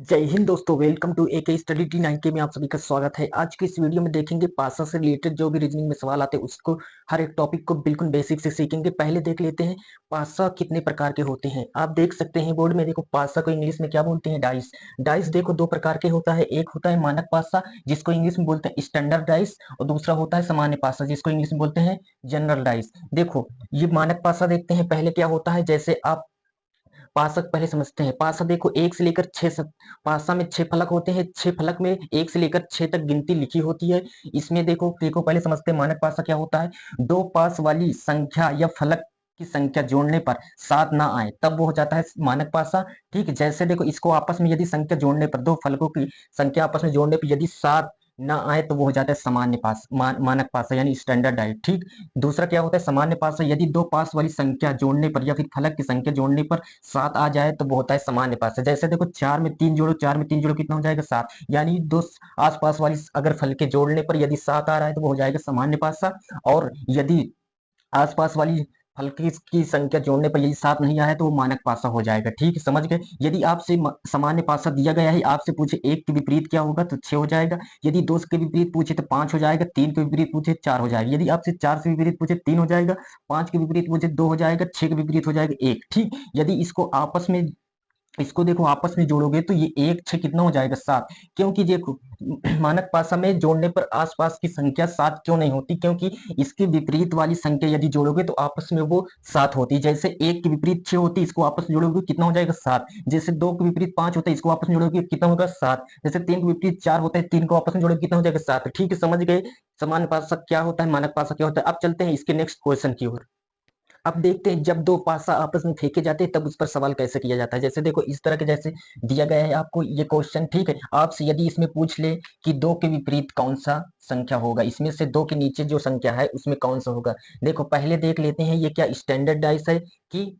जय हिंद दोस्तों, welcome to AK study T9K में आप सभी का स्वागत है। आज की इस वीडियो में देखेंगे पासा से रिलेटेड जो भी रीजनिंग में सवाल आते हैं उसको हर एक टॉपिक को बिल्कुल बेसिक से सीखेंगे। पहले देख लेते हैं पासा कितने प्रकार के होते हैं। आप देख सकते हैं बोर्ड में, देखो पासा को इंग्लिश में क्या बोलते हैं, डाइस। डाइस देखो दो प्रकार के होता है, एक होता है मानक पासा जिसको इंग्लिश में बोलते हैं स्टैंडर्ड डाइस, और दूसरा होता है सामान्य पासा जिसको इंग्लिश में बोलते हैं जनरल डाइस। देखो ये मानक पासा देखते हैं पहले क्या होता है। जैसे आप पासक पहले समझते हैं। पासा देखो एक से लेकर छह, पासा में 6 फलक होते हैं। 6 फलक में एक से लेकर 6 तक गिनती लिखी होती है। इसमें देखो देखो पहले समझते हैं मानक पासा क्या होता है। दो पास वाली संख्या या फलक की संख्या जोड़ने पर 7 ना आए तब वो हो जाता है मानक पासा। ठीक है, जैसे देखो इसको आपस में यदि संख्या जोड़ने पर, दो फलकों की संख्या आपस में जोड़ने पर यदि 7 ना आए तो वो हो जाता है सामान्य पास, मानक पासा यानी स्टैंडर्ड डाइट। ठीक, दूसरा क्या होता है सामान्य पासा। यदि दो पास वाली संख्या जोड़ने पर या फिर फलक की संख्या जोड़ने पर 7 आ जाए तो वो होता है सामान्य पासा। जैसे देखो 4 में 3 जोड़ो, 4 में 3 जोड़ो कितना हो जाएगा 7, यानी दो आसपास वाली अगर फल के जोड़ने पर यदि 7 आ रहा है तो वो हो जाएगा सामान्य पासा। और यदि आसपास वाली फल की संख्या जोड़ने पर यदि 7 नहीं आया तो वो मानक पासा हो जाएगा। ठीक है, समझ गए। यदि आपसे सामान्य पासा दिया गया है, आपसे पूछे 1 के विपरीत क्या होगा तो 6 हो जाएगा। यदि 2 के विपरीत पूछे तो 5 हो जाएगा। 3 के विपरीत पूछे 4 हो जाएगा। यदि आपसे 4 से विपरीत पूछे 3 हो जाएगा। 5 के विपरीत पूछे 2 हो जाएगा। 6 के विपरीत हो जाएगा 1। ठीक, यदि इसको देखो आपस में जोड़ोगे तो ये 1 6 कितना हो जाएगा 7। क्योंकि देखो मानक पासा में जोड़ने पर आसपास की संख्या 7 क्यों नहीं होती, क्योंकि इसके विपरीत वाली संख्या यदि जोड़ोगे तो आपस में वो 7 होती। जैसे 1 के विपरीत 6 होती, इसको आपस में जोड़ोगे कितना हो जाएगा 7। जैसे 2 के विपरीत 5 होता है, इसको आपस में जोड़ोगे कितना होगा 7। जैसे 3 के विपरीत 4 होता है, 3 को आपस में जोड़ोगे कितना हो जाएगा 7। ठीक है, समझ गए सामान्य पासा क्या होता है, मानक पासा क्या होता है। अब चलते हैं इसके नेक्स्ट क्वेश्चन की ओर। अब देखते हैं जब दो पासा आपस में फेंके जाते हैं तब उस पर सवाल कैसे किया जाता है। जैसे देखो इस तरह के जैसे दिया गया है आपको ये क्वेश्चन। ठीक है, आपसे यदि इसमें पूछ ले कि 2 के विपरीत कौन सा संख्या होगा, इसमें से 2 के नीचे जो संख्या है उसमें कौन सा होगा। देखो पहले देख लेते हैं ये क्या स्टैंडर्ड डाइस है कि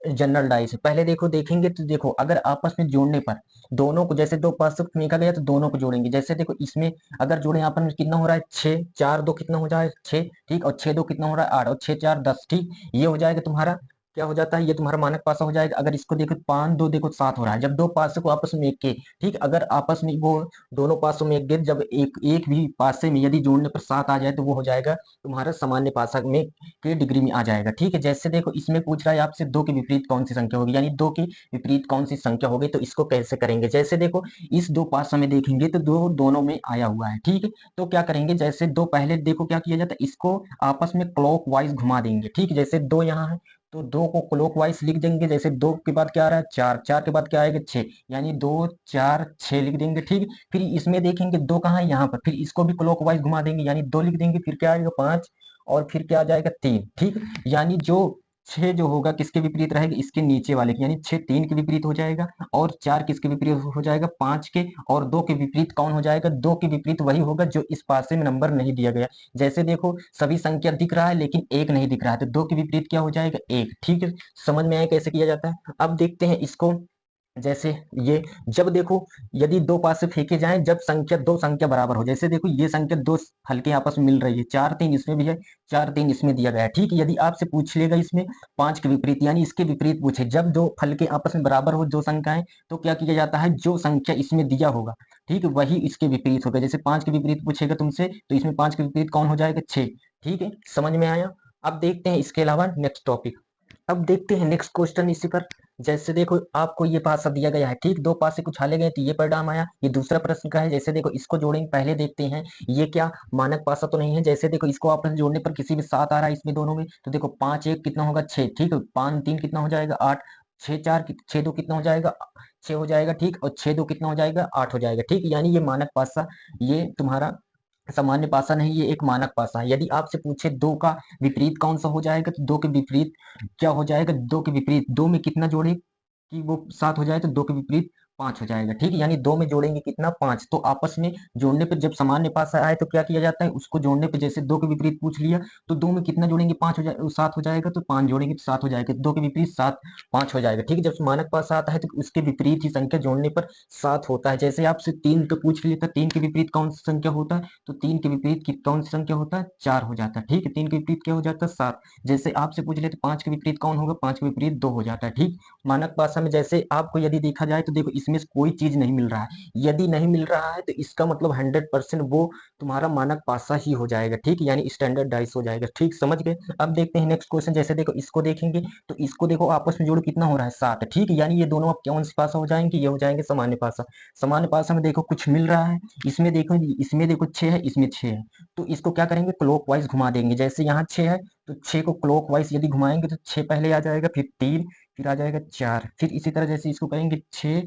जनरल डाइस है। पहले देखो देखेंगे तो देखो अगर आपस में जोड़ने पर दोनों को, जैसे दो पास फेंका गया तो दोनों को जोड़ेंगे। जैसे देखो इसमें अगर जोड़े यहाँ पर कितना हो रहा है 6, 4 2 कितना हो जाए 6। ठीक, और 6 2 कितना हो रहा है 8, और 6 4 10। ठीक, ये हो जाएगा तुम्हारा क्या हो जाता है, ये तुम्हारा मानक पासा हो जाएगा। अगर इसको देखो 5 2 देखो 7 हो रहा है जब दो पासे को आपस में एक के। ठीक, अगर आपस में वो दोनों पासों में एक के, जब एक एक भी पासे में यदि जोड़ने पर 7 आ जाए तो वो हो जाएगा तुम्हारा सामान्य पासा में के डिग्री में आ जाएगा। ठीक है, जैसे देखो इसमें पूछ रहा है आपसे 2 के विपरीत कौन सी संख्या होगी, यानी 2 के विपरीत कौन सी संख्या होगी, तो इसको कैसे करेंगे। जैसे देखो इस दो पासा में देखेंगे तो दो दोनों में आया हुआ है। ठीक है, तो क्या करेंगे, जैसे दो पहले देखो क्या किया जाता है, इसको आपस में क्लॉक वाइज घुमा देंगे। ठीक, जैसे 2 यहाँ है तो 2 को क्लॉक वाइज लिख देंगे। जैसे 2 के बाद क्या आ रहा है 4, 4 के बाद क्या आएगा 6, यानी 2 4 6 लिख देंगे। ठीक, फिर इसमें देखेंगे 2 कहाँ है यहाँ पर, फिर इसको भी क्लॉक वाइज घुमा देंगे यानी 2 लिख देंगे। फिर क्या आएगा 5, और फिर क्या आ जाएगा 3। ठीक, यानी जो 6 जो होगा किसके विपरीत रहेगा, इसके नीचे वाले के, यानी 6 3 के विपरीत हो जाएगा। और 4 किसके विपरीत हो जाएगा 5 के। और 2 के विपरीत कौन हो जाएगा, 2 के विपरीत वही होगा जो इस पासे में नंबर नहीं दिया गया। जैसे देखो सभी संख्या दिख रहा है लेकिन एक नहीं दिख रहा है, तो 2 के विपरीत क्या हो जाएगा 1। ठीक है, समझ में आया कैसे किया जाता है। अब देखते हैं इसको। जैसे ये जब देखो यदि दो पास से फेंके जाएं जब संख्या दो संख्या बराबर हो। जैसे देखो ये संख्या दो हल्के आपस में मिल रही है, 4 3 इसमें भी है, 4 3 इसमें दिया गया है। ठीक है, यदि आपसे पूछ लेगा इसमें 5 के विपरीत, यानी इसके विपरीत पूछे, जब दो फलके आपस में बराबर हो दो संख्याएं तो क्या किया जाता है, जो संख्या इसमें दिया होगा ठीक है वही इसके विपरीत होगा। जैसे 5 के विपरीत पूछेगा तुमसे तो इसमें 5 के विपरीत कौन हो जाएगा 6। ठीक है, समझ में आया। अब देखते हैं इसके अलावा नेक्स्ट टॉपिक। अब देखते हैं नेक्स्ट क्वेश्चन इसी पर। जैसे देखो आपको ये पासा दिया गया है, ठीक, दो पासे कुछ हाले गए तो ये परिणाम आया। ये दूसरा प्रश्न का है। जैसे देखो इसको जोड़ेंगे, पहले देखते हैं ये क्या मानक पासा तो नहीं है। जैसे देखो इसको आपस में जोड़ने पर किसी भी 7 आ रहा है इसमें दोनों में, तो देखो 5 1 कितना होगा 6। ठीक है, 5 3 कितना हो जाएगा 8, 6 4 6 2 कितना हो जाएगा 6 हो जाएगा। ठीक, और 6 2 कितना हो जाएगा 8 हो जाएगा। ठीक, यानी ये मानक पासा, ये तुम्हारा सामान्य पासा नहीं, ये एक मानक पासा है। यदि आपसे पूछे दो का विपरीत कौन सा हो जाएगा, तो दो के विपरीत क्या हो जाएगा, दो के विपरीत दो में कितना जोड़े कि वो 7 हो जाए तो 2 के विपरीत 5 हो जाएगा। ठीक है, यानी 2 में जोड़ेंगे कितना 5। तो आपस में जोड़ने पर जब सामान्य पासा आए तो क्या किया जाता है, उसको जोड़ने पे जैसे 2 के विपरीत पूछ लिया तो 2 में कितना जोड़ेंगे 5 हो जाए 7 हो जाएगा, तो 5 जोड़ेंगे तो 7 हो जाएगा। 2 के विपरीत 7 5 हो जाएगा। ठीक है, जब मानक पासा आता है तो उसके विपरीत ही संख्या जोड़ने पर 7 होता है। जैसे आपसे 3 तो पूछ लिया था, 3 के विपरीत कौन सी संख्या होता है, तो 3 के विपरीत कौन सी संख्या होता है 4 हो जाता है। ठीक है, 3 के विपरीत क्या हो जाता है 7। जैसे आपसे पूछ ले तो 5 के विपरीत कौन होगा, 5 के विपरीत 2 हो जाता है। ठीक, मानक भाषा में जैसे आपको यदि देखा जाए तो देखो इसमें से कोई चीज नहीं मिल रहा है। यदि नहीं मिल रहा है तो इसका मतलब 100% वो तुम्हारा मानक पासा ही हो जाएगा, ठीक, यानी स्टैंडर्ड डाइस हो जाएगा, ठीक, समझ गए। अब देखते हैं नेक्स्ट क्वेश्चन। जैसे देखो इसको देखेंगे तो इसको देखो आपस में जोड़ कितना हो रहा है 7, ठीक, यानी ये दोनों अब कौन सी पासा हो जाएंगे, ये हो जाएंगे सामान्य पासा। सामान्य पासा में देखो कुछ मिल रहा है, इसमें देखो 6 है, इसमें 6 है, तो इसको क्या करेंगे क्लॉकवाइज घुमा देंगे। जैसे यहाँ 6 है तो 6 को क्लॉकवाइज यदि घुमाएंगे तो 6 पहले आ जाएगा, फिर 3, फिर आ जाएगा 4, फिर इसी तरह जैसे इसको करेंगे 6,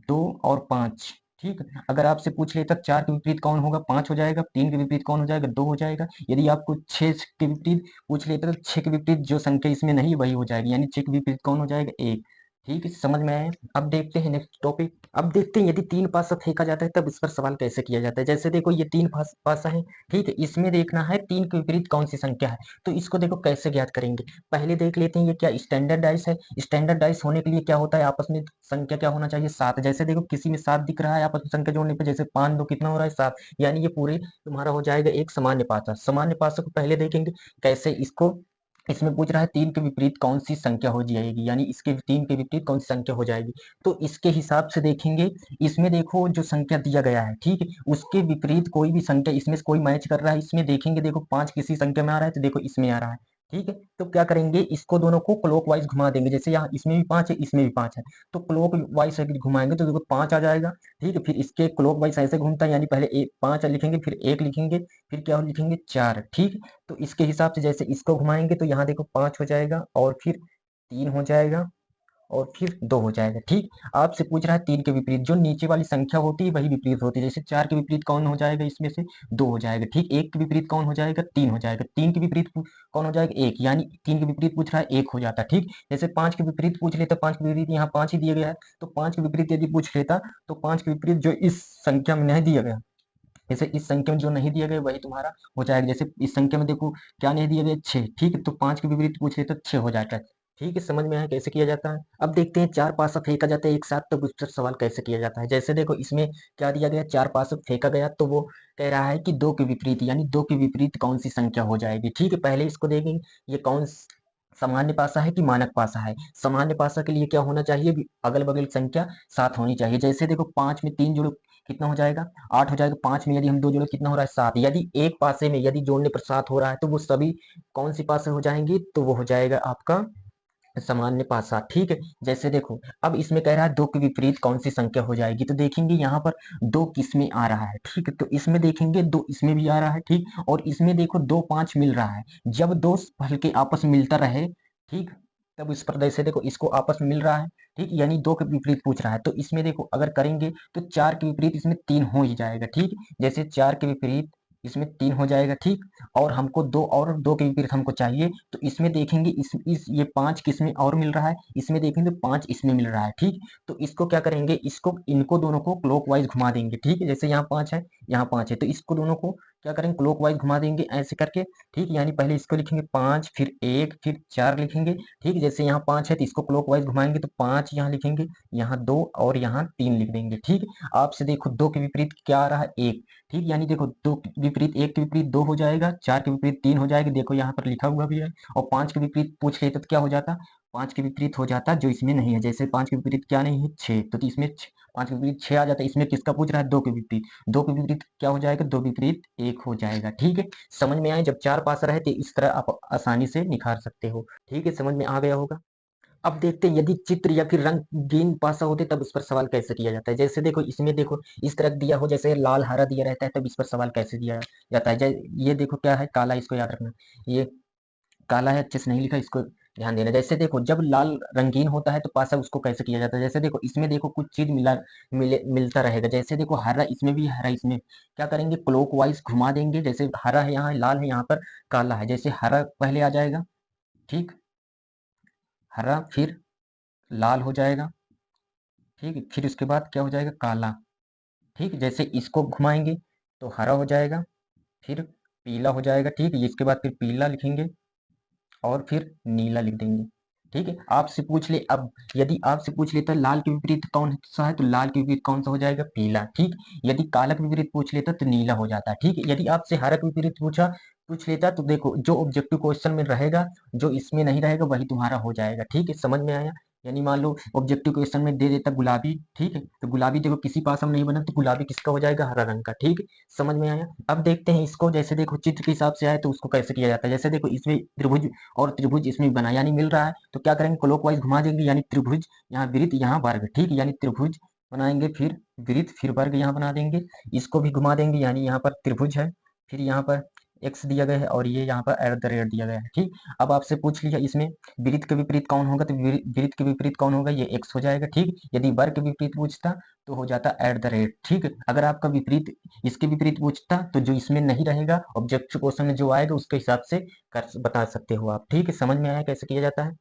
2 और 5, ठीक। अगर आपसे पूछ लेता 4 के विपरीत कौन होगा, 5 हो जाएगा, 3 के विपरीत कौन हो जाएगा, 2 हो जाएगा। यदि आपको 6 के विपरीत पूछ लेता तो 6 के विपरीत जो संख्या इसमें नहीं वही हो जाएगी, यानी 6 के विपरीत कौन हो जाएगा, 1, ठीक है, समझ में आया। अब देखते हैं नेक्स्ट टॉपिक। अब देखते हैं यदि 3 पासा फेंका जाता है तब इस पर सवाल कैसे किया जाता है। जैसे देखो ये 3 पासा है, ठीक है, इसमें देखना है 3 के विपरीत कौन सी संख्या है, तो इसको देखो कैसे ज्ञात करेंगे। पहले देख लेते हैं ये क्या स्टैंडर्ड डाइस है। स्टैंडर्ड डाइस होने के लिए क्या होता है, आपस में संख्या क्या होना चाहिए, 7। जैसे देखो किसी में 7 दिख रहा है, आपस में संख्या जोड़ने पे जैसे 5 2 कितना हो रहा है, 7, यानी ये पूरे तुम्हारा हो जाएगा एक सामान्य पासा। सामान्य पासा को पहले देखेंगे कैसे, इसको इसमें पूछ रहा है 3 के विपरीत कौन सी संख्या हो जाएगी, यानी इसके 3 के विपरीत कौन सी संख्या हो जाएगी, तो इसके हिसाब से देखेंगे। इसमें देखो जो संख्या दिया गया है, ठीक है, उसके विपरीत कोई भी संख्या इसमें से कोई मैच कर रहा है, इसमें देखेंगे देखो 5 किसी संख्या में आ रहा है तो देखो इसमें आ रहा है, ठीक है, तो क्या करेंगे इसको दोनों को क्लॉकवाइज घुमा देंगे। जैसे यहाँ इसमें भी 5 है, इसमें भी 5 है, तो क्लॉकवाइज घुमाएंगे तो देखो 5 आ जाएगा, ठीक है, फिर इसके क्लॉकवाइज ऐसे घूमता है, यानी पहले 5 लिखेंगे, फिर 1 लिखेंगे, फिर क्या लिखेंगे 4, ठीक। तो इसके हिसाब से जैसे इसको घुमाएंगे तो यहाँ देखो 5 हो जाएगा, और फिर 3 हो जाएगा, और फिर 2 हो जाएगा, ठीक। आपसे पूछ रहा है 3 के विपरीत जो नीचे वाली संख्या होती है वही विपरीत होती है। जैसे 4 के विपरीत कौन हो जाएगा, इसमें से 2 हो जाएगा, ठीक। 1 के विपरीत कौन हो जाएगा, 3 हो जाएगा। 3 के विपरीत कौन हो जाएगा, 1, यानी 3 के विपरीत पूछ रहा है 1 हो जाता, ठीक। जैसे 5 के विपरीत पूछ लेता, 5 के विपरीत यहाँ 5 ही दिया गया है, तो 5 के विपरीत यदि पूछ लेता तो 5 के विपरीत जो इस संख्या में नहीं दिया गया, जैसे इस संख्या में जो नहीं दिया गया वही तुम्हारा हो जाएगा। जैसे इस संख्या में देखो क्या नहीं दिया गया, 6, ठीक है, तो 5 के विपरीत पूछ ले तो 6 हो जाता है, ठीक है, समझ में आया कैसे किया जाता है। अब देखते हैं 4 पासा फेंका जाता है एक साथ, तो उस पर सवाल कैसे किया जाता है। जैसे देखो इसमें क्या दिया गया, 4 पासा फेंका गया, तो वो कह रहा है कि 2 के विपरीत, यानी 2 के विपरीत कौन सी संख्या हो जाएगी, ठीक है। पहले इसको देखेंगे ये सामान्य पासा है कि मानक पासा है। सामान्य पासा के लिए क्या होना चाहिए, अगल बगल संख्या 7 होनी चाहिए। जैसे देखो 5 में 3 जोड़ो कितना हो जाएगा, 8 हो जाएगा। 5 में यदि हम 2 जोड़े कितना हो रहा है, 7। यदि एक पासे में यदि जोड़ने पर 7 हो रहा है तो वो सभी कौन सी पासे हो जाएंगी, तो वो हो जाएगा आपका सामान्य पासा, ठीक है। जैसे देखो अब इसमें कह रहा है 2 के विपरीत कौन सी संख्या हो जाएगी, तो देखेंगे यहाँ पर 2 किसमें आ रहा है, ठीक है, तो इसमें देखेंगे 2 इसमें भी आ रहा है, ठीक, और इसमें देखो 2 5 मिल रहा है। जब दो फल के आपस में मिलता रहे, ठीक, तब इस पर जैसे देखो इसको आपस में मिल रहा है, ठीक, यानी 2 के विपरीत पूछ रहा है, तो इसमें देखो अगर करेंगे तो 4 के विपरीत इसमें 3 हो ही जाएगा, ठीक। जैसे 4 के विपरीत इसमें 3 हो जाएगा, ठीक, और हमको 2 और 2 के विपरीत हमको चाहिए, तो इसमें देखेंगे इस ये 5 किसमें और मिल रहा है, इसमें देखेंगे 5 इसमें मिल रहा है, ठीक। तो इसको क्या करेंगे, इसको इनको दोनों को क्लॉकवाइज घुमा देंगे, ठीक है। जैसे यहाँ 5 है, यहाँ 5 है, तो इसको दोनों को क्या करेंगे क्लॉकवाइज घुमा देंगे ऐसे करके, ठीक, यानी पहले इसको लिखेंगे 5, फिर 1, फिर 4 लिखेंगे, ठीक। जैसे यहाँ 5 है तो इसको क्लॉकवाइज घुमाएंगे तो 5 यहाँ लिखेंगे, यहाँ 2 और यहाँ 3 लिख देंगे, ठीक। आपसे देखो 2 के विपरीत क्या आ रहा है, 1, ठीक, यानी देखो 2 के विपरीत 1 के विपरीत 2 हो जाएगा, 4 के विपरीत 3 हो जाएगा, देखो यहाँ पर लिखा हुआ भी है। और 5 के विपरीत पूछ लेते तो क्या हो जाता, 5 के विपरीत हो जाता जो इसमें नहीं है। जैसे 5 के विपरीत क्या नहीं है, 6, तो इसमें 5 के विपरीत 6 आ जाता है। इसमें किसका पूछ रहा है, 2 के विपरीत। 2 के विपरीत क्या हो जाएगा, 2 विपरीत 1 हो जाएगा, ठीक है। समझ में आए, जब 4 पासा रहे तो इस तरह आप आसानी से निखार सकते हो, ठीक है, समझ में आ गया होगा। अब देखते हैं यदि चित्र या फिर रंगीन पासा होते तब इस पर सवाल कैसे किया जाता है। जैसे देखो इसमें देखो इस तरह दिया हो, जैसे लाल हरा दिया रहता है, तब इस पर सवाल कैसे दिया जाता है। ये देखो क्या है, काला, इसको याद रखना, ये काला है, अच्छे से नहीं लिखा, इसको ध्यान देना। जैसे देखो जब लाल रंगीन होता है तो पासा उसको कैसे किया जाता है। जैसे देखो इसमें देखो कुछ चीज मिलता रहेगा। जैसे देखो हरा, इसमें भी हरा, इसमें क्या करेंगे क्लॉकवाइज घुमा देंगे। जैसे हरा है यहाँ, लाल है यहाँ पर, काला है, जैसे हरा पहले आ जाएगा, ठीक, हरा, फिर लाल हो जाएगा, ठीक, फिर उसके बाद क्या हो जाएगा, काला, ठीक। जैसे इसको घुमाएंगे तो हरा हो जाएगा, फिर पीला हो जाएगा, ठीक, इसके बाद फिर पीला लिखेंगे और फिर नीला लिख देंगे, ठीक है। आपसे पूछ ले, अब यदि आपसे पूछ लेता लाल के विपरीत कौन सा है, तो लाल के विपरीत कौन सा हो जाएगा, पीला, ठीक। यदि काला के विपरीत पूछ लेता तो नीला हो जाता, ठीक। यदि आपसे हरा के विपरीत पूछ लेता तो देखो जो ऑब्जेक्टिव क्वेश्चन में रहेगा, जो इसमें नहीं रहेगा वही तुम्हारा हो जाएगा, ठीक है, समझ में आया। यानी मान लो ऑब्जेक्टिव क्वेश्चन में दे देता गुलाबी, ठीक है, तो गुलाबी देखो किसी पास में नहीं बना तो गुलाबी किसका हो जाएगा, हरा रंग का, ठीक है, समझ में आया। अब देखते हैं इसको, जैसे देखो चित्र के हिसाब से आए तो उसको कैसे किया जाता है। जैसे देखो इसमें त्रिभुज और त्रिभुज इसमें भी बना, यानी मिल रहा है, तो क्या करेंगे, क्लॉकवाइज घुमा देंगे, यानी त्रिभुज यहाँ वृत्त यहाँ वर्ग, ठीक है, यानी त्रिभुज बनाएंगे, फिर वृत्त, फिर वर्ग यहाँ बना देंगे, इसको भी घुमा देंगे, यानी यहाँ पर त्रिभुज है, फिर यहाँ पर एक्स दिया गया है और ये यहाँ पर एट द रेट दिया गया है, ठीक। अब आपसे पूछ लिया इसमें वृत्त के विपरीत कौन होगा, तो वृत्त के विपरीत कौन होगा, ये एक्स हो जाएगा, ठीक। यदि वर्ग के विपरीत पूछता तो हो जाता एट द रेट, ठीक। अगर आपका विपरीत इसके विपरीत पूछता तो जो इसमें नहीं रहेगा ऑब्जेक्टिव क्वेश्चन में जो आएगा उसके हिसाब से कर बता सकते हो आप, ठीक है, समझ में आया कैसे किया जाता है।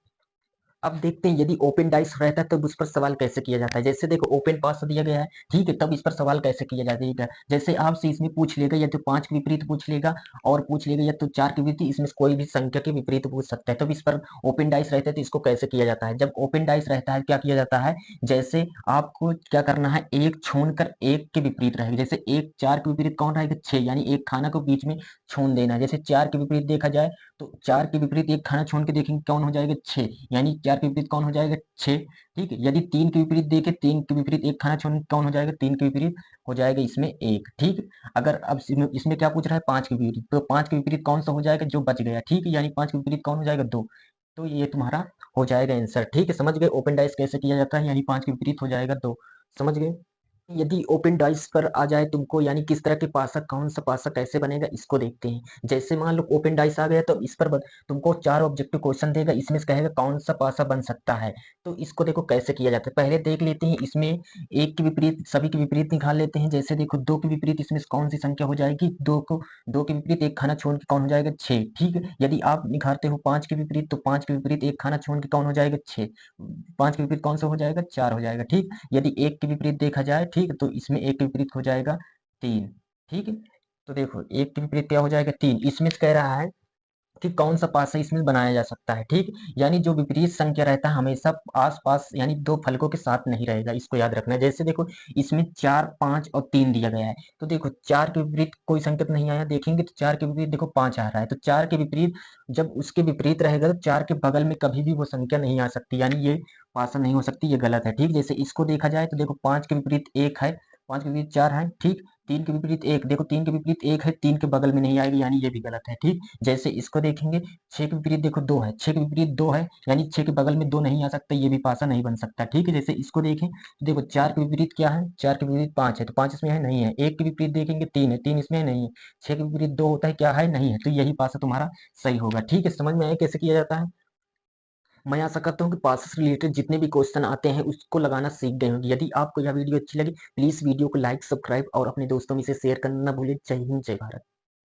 अब देखते हैं यदि ओपन डाइस रहता है तब उस पर सवाल कैसे किया जाता है। जैसे देखो ओपन पास दिया गया है, ठीक है, तब इस पर सवाल कैसे किया जाता है। जैसे आपसे इसमें पूछ लेगा या तो 5 के विपरीत पूछ लेगा और पूछ लेगा या तो 4 के विपरीत, इसमें कोई भी संख्या के विपरीत पूछ सकता है। तब इस पर ओपन डाइस रहता है तो इसको कैसे किया जाता है। जब ओपन डाइस रहता है क्या किया जाता है, जैसे आपको क्या करना है, एक छोड़कर एक के विपरीत रहेगा। जैसे एक 4 के विपरीत कौन रहेगा, 6, यानी एक खाना को बीच में छोड़ देना है। जैसे 4 के विपरीत देखा जाए तो 4 के विपरीत एक खाना छोड़ के देखेंगे कौन हो जाएगा, 6, यानी 4 के विपरीत कौन हो जाएगा, 6, ठीक है। यदि 3 के विपरीत देखे, 3 के विपरीत एक खाना छोड़ के कौन हो जाएगा, 3 के विपरीत हो जाएगा इसमें 1, ठीक। अगर अब इसमें क्या पूछ रहा है, 5 के विपरीत, तो 5 के विपरीत कौन सा हो जाएगा जो बच गया, ठीक है, यानी 5 के विपरीत कौन हो जाएगा, 2। तो ये तुम्हारा हो जाएगा आंसर, ठीक है, समझ गए ओपन डाइस कैसे किया जाता है, यानी 5 के विपरीत हो जाएगा 2, समझ गए। यदि ओपन डाइस पर आ जाए तुमको, यानी किस तरह के पासा, कौन सा पासा कैसे बनेगा इसको देखते हैं। जैसे मान लो ओपन डाइस आ गया तो इस पर तुमको 4 ऑब्जेक्टिव क्वेश्चन देगा, इसमें से कहेगा कौन सा पासा बन सकता है। तो इसको देखो कैसे किया जाता है, पहले देख लेते हैं इसमें एक के विपरीत सभी के विपरीत निकाल लेते हैं। जैसे देखो 2 के विपरीत इसमें से कौन सी संख्या हो जाएगी, 2 के विपरीत एक खाना छोड़ के कौन हो जाएगा, 6, ठीक है। यदि आप निकालते हो 5 के विपरीत तो 5 के विपरीत एक खाना छोड़ के कौन हो जाएगा, 6, 5 के विपरीत कौन सा हो जाएगा, 4 हो जाएगा, ठीक। यदि एक के विपरीत देखा जाए, ठीक, तो इसमें एक के विपरीत हो जाएगा 3, ठीक है। तो देखो एक के विपरीत क्या हो जाएगा, 3। इसमें से कह रहा है कि कौन सा पासा इसमें बनाया जा सकता है, ठीक। यानी जो विपरीत संख्या रहता है हमेशा आस पास, यानी दो फलकों के साथ नहीं रहेगा, इसको याद रखना है। जैसे देखो इसमें 4, 5 और 3 दिया गया है, तो देखो 4 के विपरीत कोई संकेत नहीं आया, देखेंगे तो 4 के विपरीत देखो 5 आ रहा है, तो 4 के विपरीत जब उसके विपरीत रहेगा तो 4 के बगल में कभी भी वो संख्या नहीं आ सकती, यानी ये पासा नहीं हो सकती, ये गलत है, ठीक। जैसे इसको देखा जाए तो देखो 5 के विपरीत 1 है, 5 के विपरीत 4 है, ठीक। 3 के विपरीत 1, देखो 3 के विपरीत 1 है, 3 के बगल में नहीं आएगी, यानी ये भी गलत है, ठीक। जैसे इसको देखेंगे 6 के विपरीत देखो 2 है, 6 के विपरीत 2 है, यानी 6 के बगल में 2 नहीं आ सकता, ये भी पासा नहीं बन सकता, ठीक है। जैसे इसको देखें तो देखो 4 के विपरीत क्या है, 4 के विपरीत 5 है, तो 5 इसमें है नहीं है। 1 के विपरीत देखेंगे 3 है, 3 इसमें है नहीं है। 6 के विपरीत 2 होता है, क्या है, नहीं है, तो यही पासा तुम्हारा सही होगा, ठीक है। समझ में आया कैसे किया जाता है। मैं आशा करता हूँ कि पास से रिलेटेड जितने भी क्वेश्चन आते हैं उसको लगाना सीख गए होंगे। यदि आपको यह वीडियो अच्छी लगी प्लीज वीडियो को लाइक, सब्सक्राइब और अपने दोस्तों में से शेयर करना ना भूलें। जय हिंद, जय भारत।